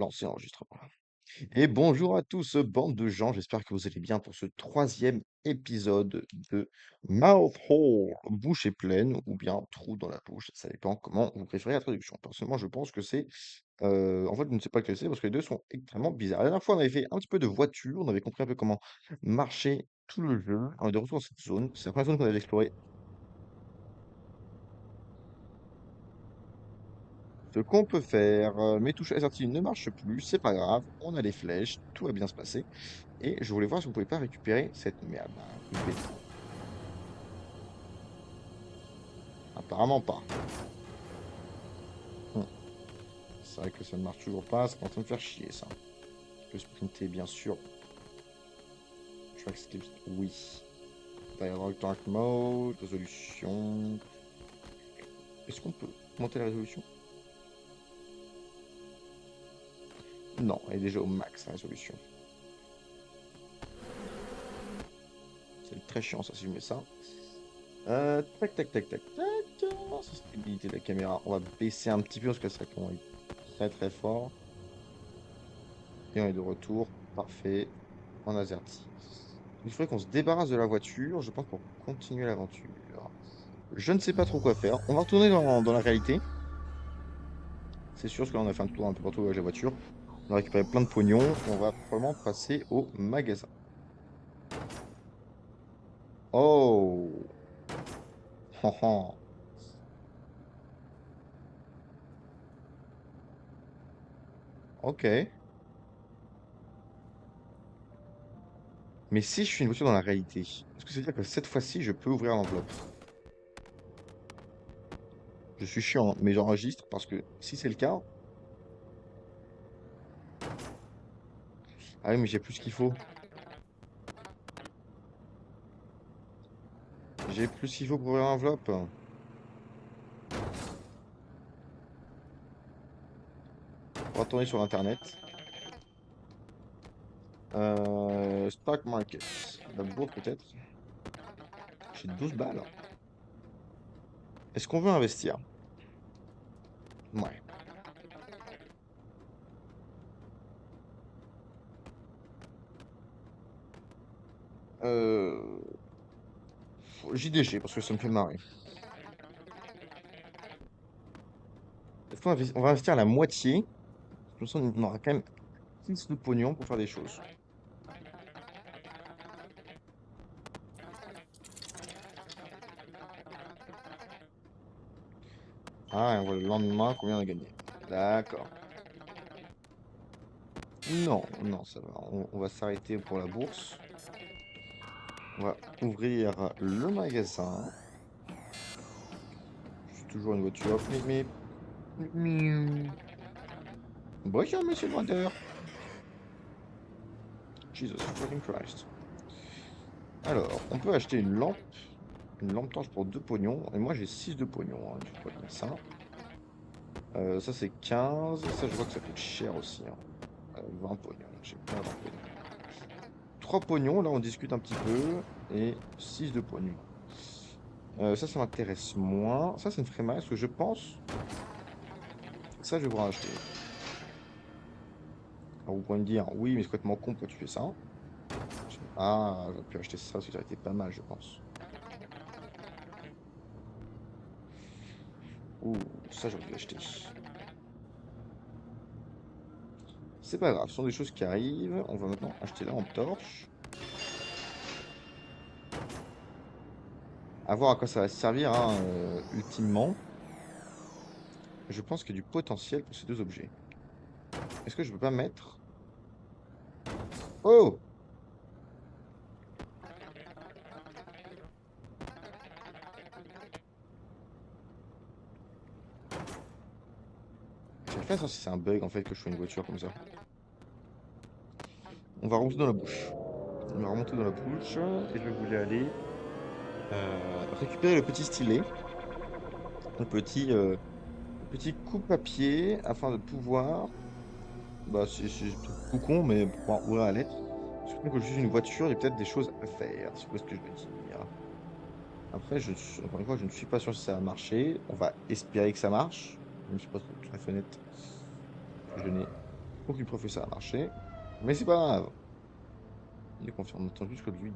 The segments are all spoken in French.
Lancer l'enregistrement. Et bonjour à tous, bande de gens, j'espère que vous allez bien pour ce troisième épisode de Mouth Hole, bouche pleine, ou bien trou dans la bouche, ça dépend comment vous préférez la traduction. Personnellement, je pense que c'est... en fait, je ne sais pas quel c'est, parce que les deux sont extrêmement bizarres. La dernière fois, on avait fait un petit peu de voiture, on avait compris un peu comment marcher tout le jeu. On est de retour dans cette zone, c'est la première zone qu'on avait explorée. Ce qu'on peut faire, mes touches assertives ne marchent plus, c'est pas grave, on a les flèches, tout va bien se passer. Et je voulais voir si on pouvait pas récupérer cette merde. Une bête. Apparemment pas. Hum. C'est vrai que ça ne marche toujours pas, c'est en train de faire chier ça. Je peux sprinter bien sûr. Track skills, oui. Dialogue Dark Mode, résolution. Est-ce qu'on peut monter la résolution? Non, elle est déjà au max la résolution. C'est très chiant ça si je mets ça. Tac tac tac tac tac. Sensibilité de la caméra. On va baisser un petit peu parce que ça commence très très fort. Et on est de retour. Parfait. En AZERTY. Il faudrait qu'on se débarrasse de la voiture, je pense, pour continuer l'aventure. Je ne sais pas trop quoi faire. On va retourner dans la réalité. C'est sûr, parce que là, on a fait un tour un peu partout avec la voiture. On a récupéré plein de pognon. Et on va probablement passer au magasin. Oh! Oh, oh. Ok. Mais si je suis une voiture dans la réalité, est-ce que ça veut dire que cette fois-ci, je peux ouvrir l'enveloppe? Je suis chiant, hein, mais j'enregistre parce que si c'est le cas... Ah oui, mais j'ai plus ce qu'il faut. J'ai plus ce qu'il faut pour ouvrir l'enveloppe. On va retourner sur Internet. Stock market. La bourse peut-être. J'ai 12 balles. Est-ce qu'on veut investir? Ouais. Euh... JDG, parce que ça me fait marrer. Est-ce qu'on va investir la moitié? Comme ça, on aura quand même plus de pognon pour faire des choses. Ah, et on voit le lendemain combien on a gagné. D'accord. Non, non, ça va. On va s'arrêter pour la bourse. On va ouvrir le magasin. C'est toujours une voiture. Mais... Bonjour, monsieur le vendeur. Jesus fucking Christ. Alors, on peut acheter une lampe torche pour 2 pognons. Et moi, j'ai 6 de pognons, hein, je peux pas dire ça. Ça, c'est 15. Ça, je vois que ça coûte cher aussi, hein. 20 pognons. J'ai pas 20 pognons. 3 pognons, là, on discute un petit peu. Et 6 de pognons. Ça m'intéresse moins. Ça me ferait mal, parce que je pense... Ça, je vais vouloir acheter. Alors, vous pourrez me dire, oui, mais c'est complètement con, pourquoi tu fais ça? Ah, j'aurais pu acheter ça, parce que ça aurait été pas mal, je pense. Ouh, ça, j'aurais dû l'acheter. C'est pas grave, ce sont des choses qui arrivent. On va maintenant acheter la lampe torche. À voir à quoi ça va servir, hein, ultimement. Je pense qu'il y a du potentiel pour ces deux objets. Est-ce que je peux pas mettre... Oh! Je sais pas si c'est un bug en fait que je fais une voiture comme ça. On va remonter dans la bouche. On va remonter dans la bouche et je voulais aller récupérer le petit stylet, le petit coupe-papier afin de pouvoir... Bah c'est tout con mais pour pouvoir ouvrir la lettre. Surtout que je suis une voiture, il y a peut-être des choses à faire, c'est ce que je veux dire. Après, encore une fois, je ne suis pas sûr si ça va marcher. On va espérer que ça marche. Je ne suis pas tout à fait honnête. Je n'ai Aucune preuve que ça a marché. Mais c'est pas grave. Il est confiant. On attend juste que lui.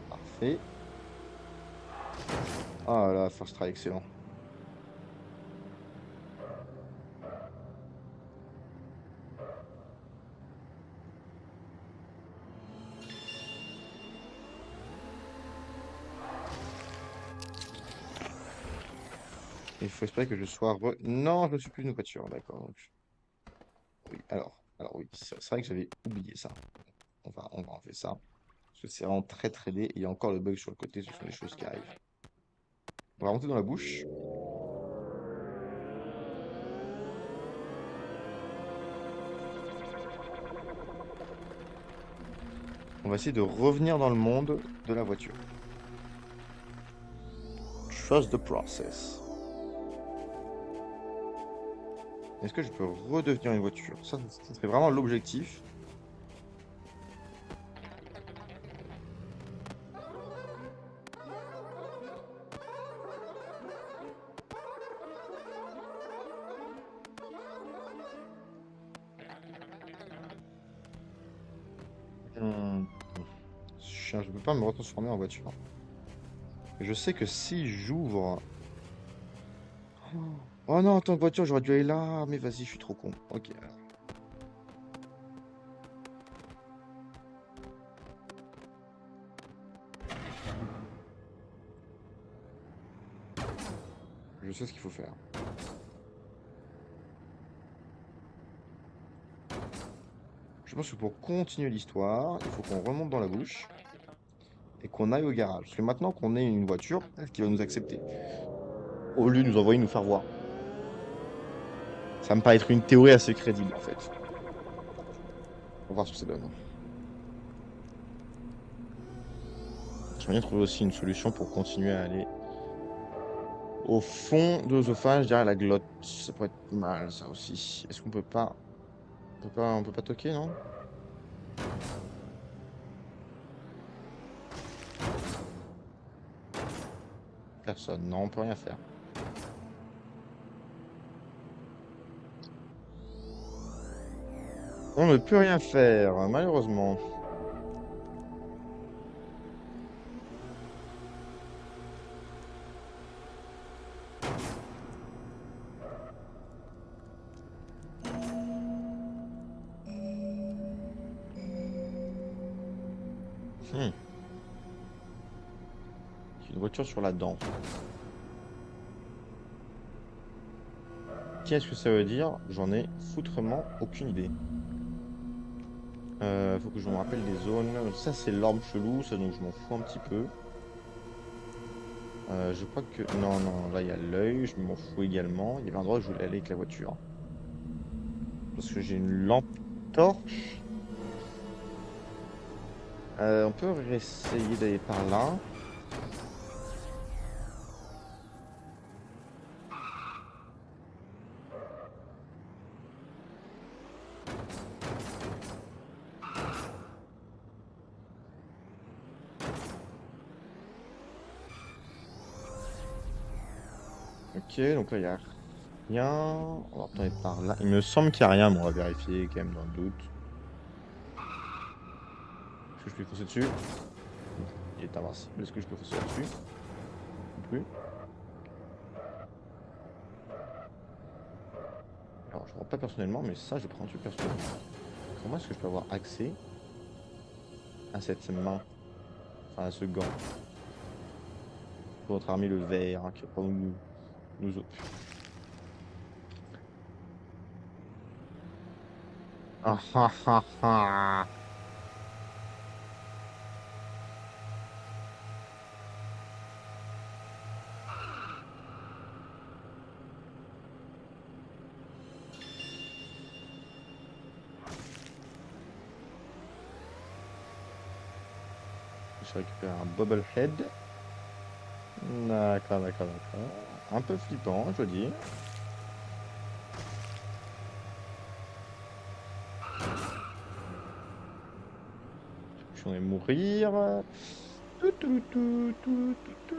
Parfait. Ah là, first try, excellent. Il faut espérer que je sois Non, je ne suis plus une voiture, d'accord. Oui, alors oui, c'est vrai que j'avais oublié ça. On va enlever ça. Parce que c'est vraiment très très laid. Et il y a encore le bug sur le côté, ce sont des choses qui arrivent. On va remonter dans la bouche. On va essayer de revenir dans le monde de la voiture. Trust the process. Est-ce que je peux redevenir une voiture? Ça serait vraiment l'objectif. Hmm. Je ne peux pas me retransformer en voiture. Je sais que si j'ouvre... Oh non, en tant que voiture, j'aurais dû aller là. Mais vas-y, je suis trop con. Ok. Je sais ce qu'il faut faire. Je pense que pour continuer l'histoire, il faut qu'on remonte dans la bouche et qu'on aille au garage. Parce que maintenant qu'on est une voiture, est-ce qu'il va nous accepter? Au lieu de nous envoyer nous faire voir. Ça me paraît être une théorie assez crédible, en fait. On va voir ce que ça donne. J'aimerais bien trouver aussi une solution pour continuer à aller au fond de l'œsophage, derrière la glotte. Ça pourrait être mal, ça aussi. Est-ce qu'on peut pas... On peut pas toquer, non? Personne. Non, on peut rien faire. On ne peut rien faire, malheureusement. Hmm. Une voiture sur la dent. Qu'est-ce que ça veut dire? J'en ai foutrement aucune idée. Faut que je me rappelle des zones. Ça, c'est l'orbe chelou, ça, donc je m'en fous un petit peu. Je crois que... Non, non, là, il y a l'œil, je m'en fous également. Il y avait un endroit où je voulais aller avec la voiture. Parce que j'ai une lampe torche. On peut essayer d'aller par là. Ok, donc là, il n'y a rien. On va retourner par là. Il me semble qu'il n'y a rien, mais on va vérifier quand même dans le doute. Est-ce que je peux foncer dessus? Il est invincible. Est-ce que je peux foncer dessus? Non plus. Alors, je ne vois pas personnellement, mais ça, je prends un truc personnellement. Comment est-ce que je peux avoir accès à cette main? Enfin, à ce gant? Pour notre armée, le vert, hein, qui va pas nous autres. Ah ah ah ah. Je récupère un Bobblehead. D'accord, d'accord, d'accord. Un peu flippant, je veux dire. Je vais mourir. Tout, tout, tout, tout, tout, tout.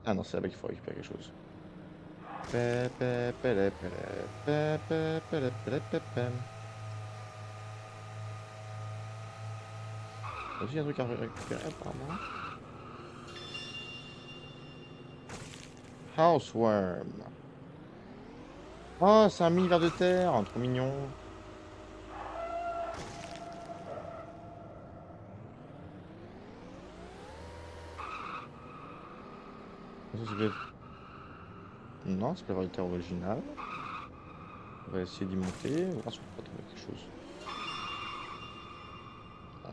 Ah non, c'est là-bas qu'il faut récupérer quelque chose. Aussi un truc à récupérer apparemment. Houseworm. Oh, c'est un mini ver de terre, trop mignon. Ça, c'est non, c'est pas le ver de terre original. On va essayer d'y monter, voir si on peut pas trouver quelque chose. Ah.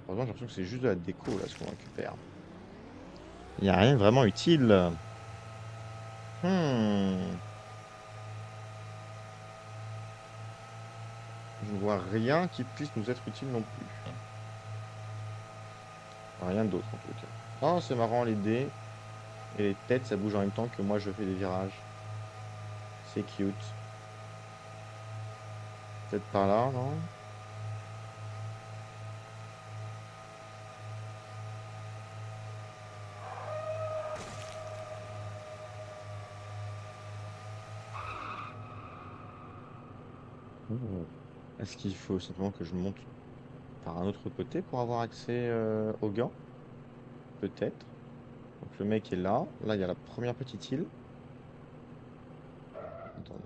Heureusement, j'ai l'impression que c'est juste de la déco là ce qu'on récupère. Il n'y a rien de vraiment utile. Hmm. Je ne vois rien qui puisse nous être utile non plus. Rien d'autre en tout cas. Oh, c'est marrant les dés et les têtes, ça bouge en même temps que moi je fais des virages. C'est cute. Peut-être par là, non? Oh. Est-ce qu'il faut simplement que je monte par un autre côté pour avoir accès aux gants? Peut-être. Donc le mec est là. Là, il y a la première petite île. Attendez.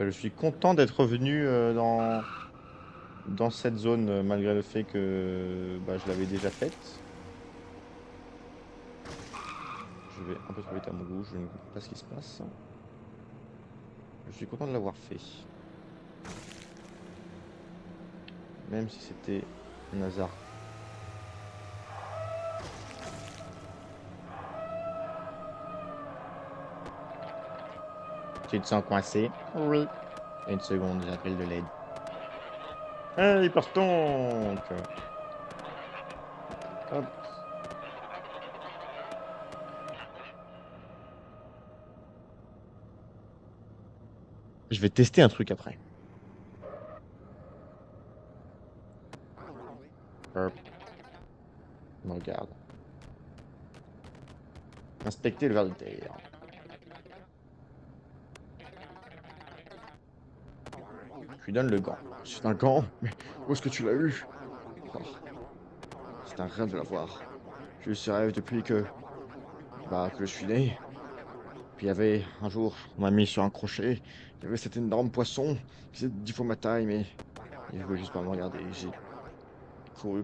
Je suis content d'être revenu dans cette zone, malgré le fait que bah, je l'avais déjà faite. Je vais un peu trop vite à mon goût, je ne comprends pas ce qui se passe. Je suis content de l'avoir fait. Même si c'était un hasard. Tu te sens coincé? Oui. Une seconde, j'appelle de l'aide. Hey, partons! Hop. Je vais tester un truc après. Hop. On regarde. Inspecter le ver de terre. Je lui donne le gant. C'est un gant? Mais où est-ce que tu l'as eu? Oh, c'est un rêve de l'avoir. J'ai eu ce rêve depuis que je suis né. Puis il y avait un jour, on m'a mis sur un crochet. Il y avait cet énorme poisson qui faisait 10 fois ma taille, mais il voulait juste pas me regarder. J'ai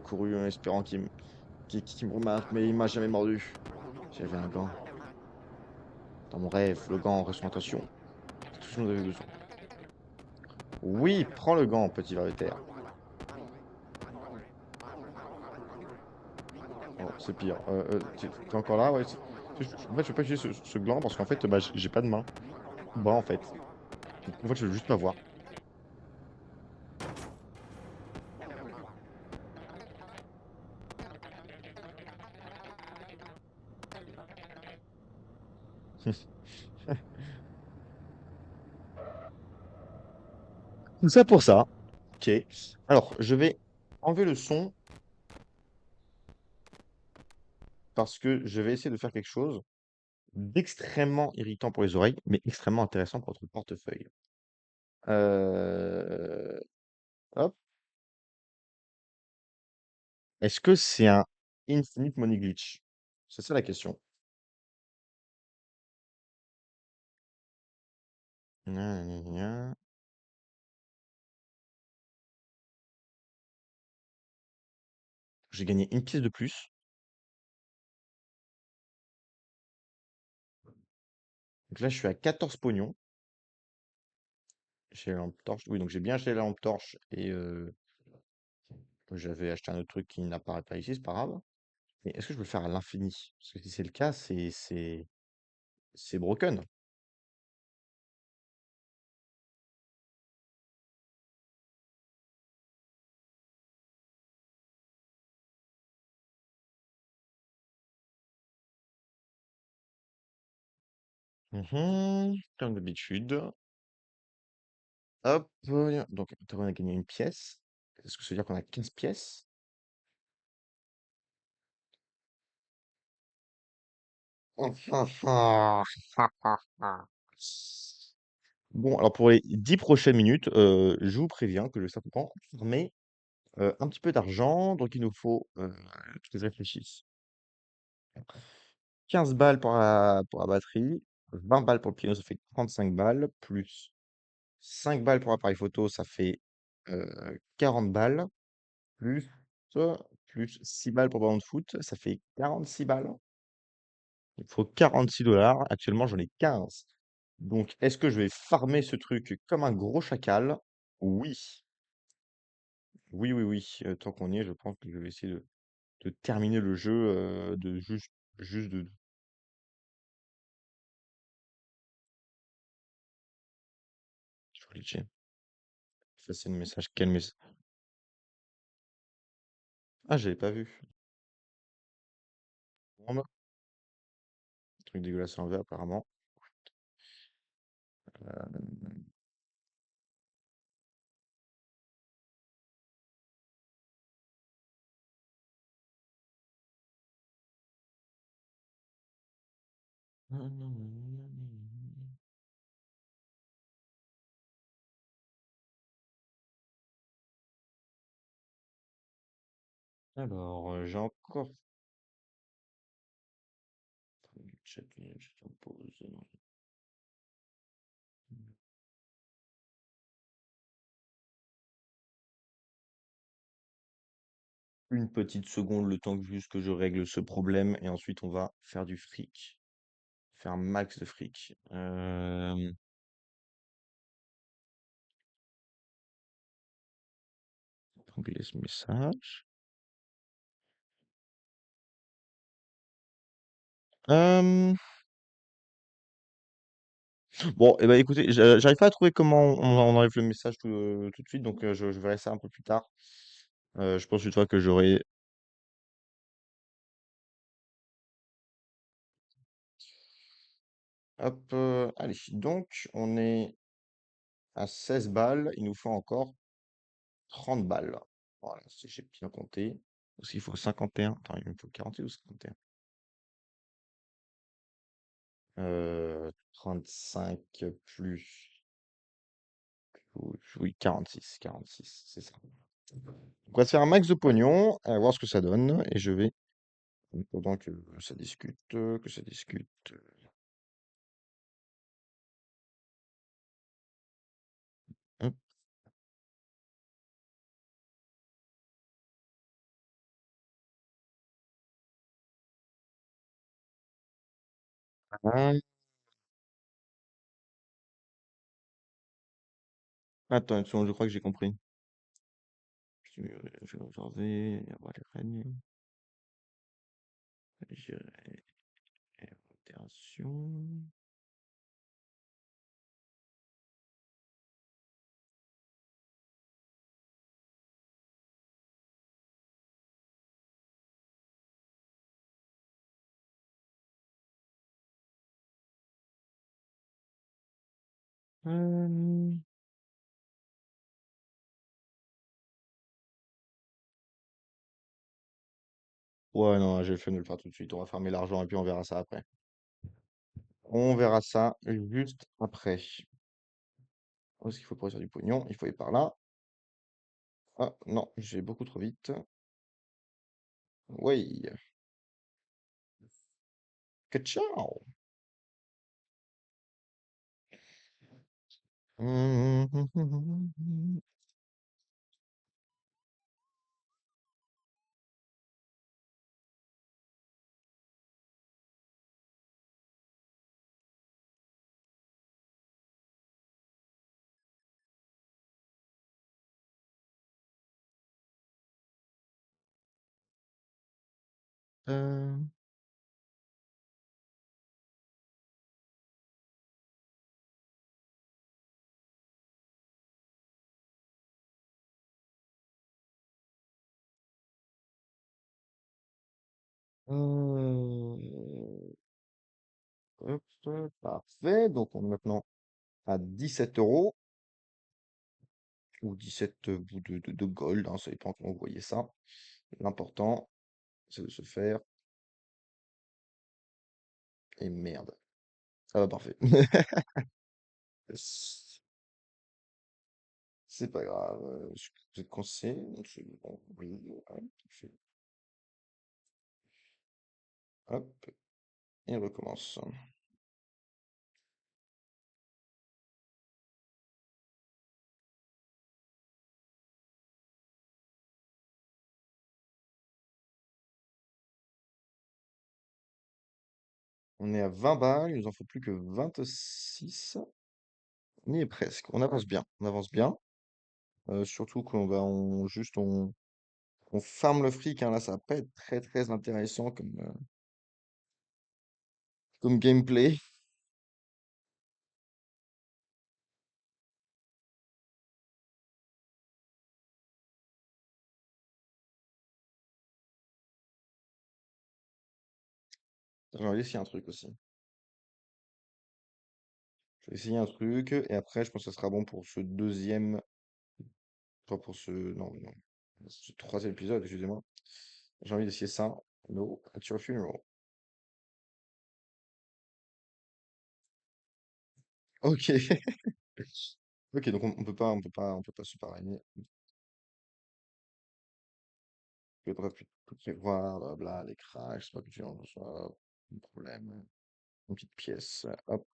couru en espérant qu'il me remarque, mais il m'a jamais mordu. J'avais un gant. Dans mon rêve, le gant en représentation. C'est tout ce dont j'avais besoin. Oui, prends le gant, petit ver de terre. Oh, c'est pire. T'es encore là? Ouais. En fait, je peux pas utiliser ce gland parce qu'en fait, bah, j'ai pas de main. Bras, en fait. Donc, en fait, je veux juste l'avoir. Tout ça pour ça. Ok. Alors, je vais enlever le son parce que je vais essayer de faire quelque chose d'extrêmement irritant pour les oreilles, mais extrêmement intéressant pour votre portefeuille. Euh, Hop. Est-ce que c'est un Infinite Money Glitch? C'est ça la question. Gna, gna, gna. J'ai gagné une pièce de plus. Donc là, je suis à 14 pognons. J'ai la lampe torche. Oui, donc j'ai bien acheté la lampe torche et j'avais acheté un autre truc qui n'apparaît pas ici, c'est pas grave. Mais est-ce que je peux le faire à l'infini? Parce que si c'est le cas, c'est broken. Comme d'habitude. Hop, donc on a gagné une pièce. Est-ce que ça veut dire qu'on a 15 pièces? Bon, alors pour les 10 prochaines minutes, je vous préviens que je vais simplement farmer un petit peu d'argent. Donc il nous faut, que je réfléchisse, 15 balles pour la batterie, 20 balles pour le piano, ça fait 35 balles, plus 5 balles pour l'appareil photo, ça fait 40 balles, plus, plus 6 balles pour le ballon de foot, ça fait 46 balles. Il faut 46 $. Actuellement, j'en ai 15. Donc, est-ce que je vais farmer ce truc comme un gros chacal? Oui. Oui, oui, oui. Tant qu'on y est, je pense que je vais essayer de terminer le jeu, de juste de... Je vais glitcher. Ça, c'est le message. Quel message? Ah, j'avais pas vu. Bon, truc dégueulasse à l'envers, apparemment. Alors, j'ai encore... Chat, je t'impose. Une petite seconde, le temps que juste que je règle ce problème, et ensuite on va faire du fric. Faire un max de fric. Donc laisse message. Euh, Bon, et ben écoutez, j'arrive pas à trouver comment on enlève le message tout de suite, donc je verrai ça un peu plus tard. Je pense une fois que j'aurai... Hop, allez, donc on est à 16 balles, il nous faut encore 30 balles. Voilà, si j'ai bien compté. Parce qu'il faut 51. Attends, il me faut 48 ou 51? 35 plus... Oui, 46, c'est ça. On va se faire un max de pognon, à voir ce que ça donne, et je vais, pendant que ça discute, que ça discute. Hop. Ah, attends une seconde, je crois que j'ai compris. Je vais regarder, avoir les règnes, gérer, opération. Euh, Ouais, non, j'ai fait de le faire tout de suite. On va farmer l'argent et puis on verra ça après. On verra ça juste après. Où est-ce qu'il faut produire du pognon? Il faut aller par là. Ah non, j'ai beaucoup trop vite. Oui. Que ciao! Euh, Hop, parfait. Donc on est maintenant à 17 € ou 17 bouts de gold, hein, ça dépend comment vous voyez ça. L'important, c'est de se faire. Et merde. Ah bah parfait. C'est pas grave. Vous êtes coincé. Donc c'est bon. Oui, ouais, parfait. Hop, et on recommence. On est à 20 balles, il nous en faut plus que 26. On y est presque. On avance bien. On avance bien. Surtout qu'on va on farme le fric, hein. Là, ça va pas être très très intéressant comme gameplay. J'ai envie d'essayer un truc aussi. Je vais essayer un truc et après je pense que ça sera bon pour ce deuxième. Pas pour ce. Non, non. Ce troisième épisode, excusez-moi. J'ai envie d'essayer ça. No, at your funeral. Ok. Ok, donc on peut pas se parrainer. Je vais pas tout prévoir, blabla, les crashs, c'est pas que tu en reçois. Pas de problème. Une petite pièce. Hop,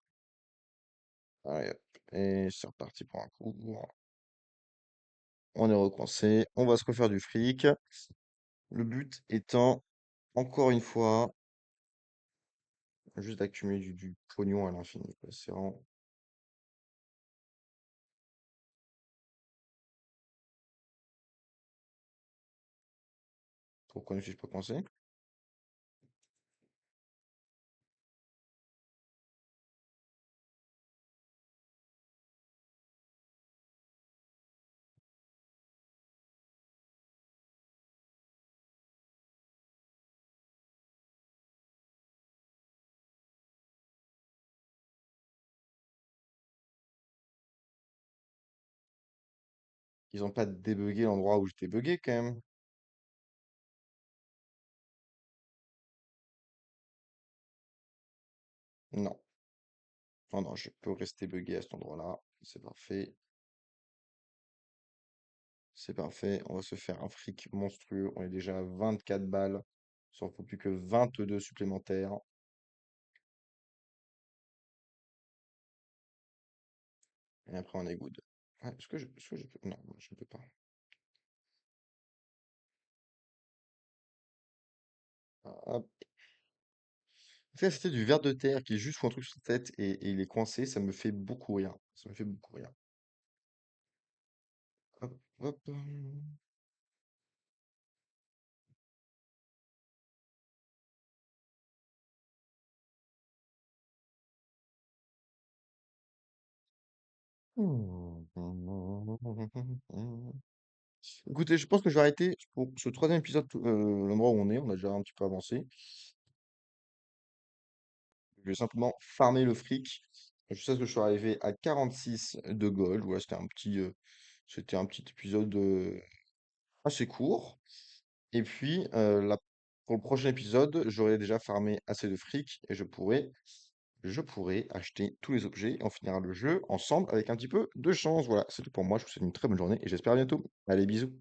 allez, hop. Et c'est reparti pour un coup. On est recoincé. On va se refaire du fric. Le but étant, encore une fois, juste d'accumuler du pognon à l'infini, quoi. C'est vraiment. Pourquoi ne suis-je pas coincé? Ils ont pas débugué l'endroit où j'étais bugué quand même. Non. Non, non, je peux rester bugué à cet endroit-là. C'est parfait. C'est parfait. On va se faire un fric monstrueux. On est déjà à 24 balles. Il en faut plus que 22 supplémentaires. Et après, on est good. Ah, est-ce que je peux? Non, je ne peux pas. Ah, hop. En fait, c'était du ver de terre qui juste fout un truc sur sa tête et il est coincé. Ça me fait beaucoup rire. Ça me fait beaucoup rire. Hop, hop. Écoutez, je pense que je vais arrêter pour ce troisième épisode, l'endroit où on est. On a déjà un petit peu avancé. Je vais simplement farmer le fric. Je sais que je suis arrivé à 46 de gold. Voilà, c'était un petit épisode assez court. Et puis, pour le prochain épisode, j'aurai déjà farmé assez de fric et je pourrai acheter tous les objets et on finira le jeu ensemble avec un petit peu de chance. Voilà, c'est tout pour moi. Je vous souhaite une très bonne journée et j'espère à bientôt. Allez, bisous.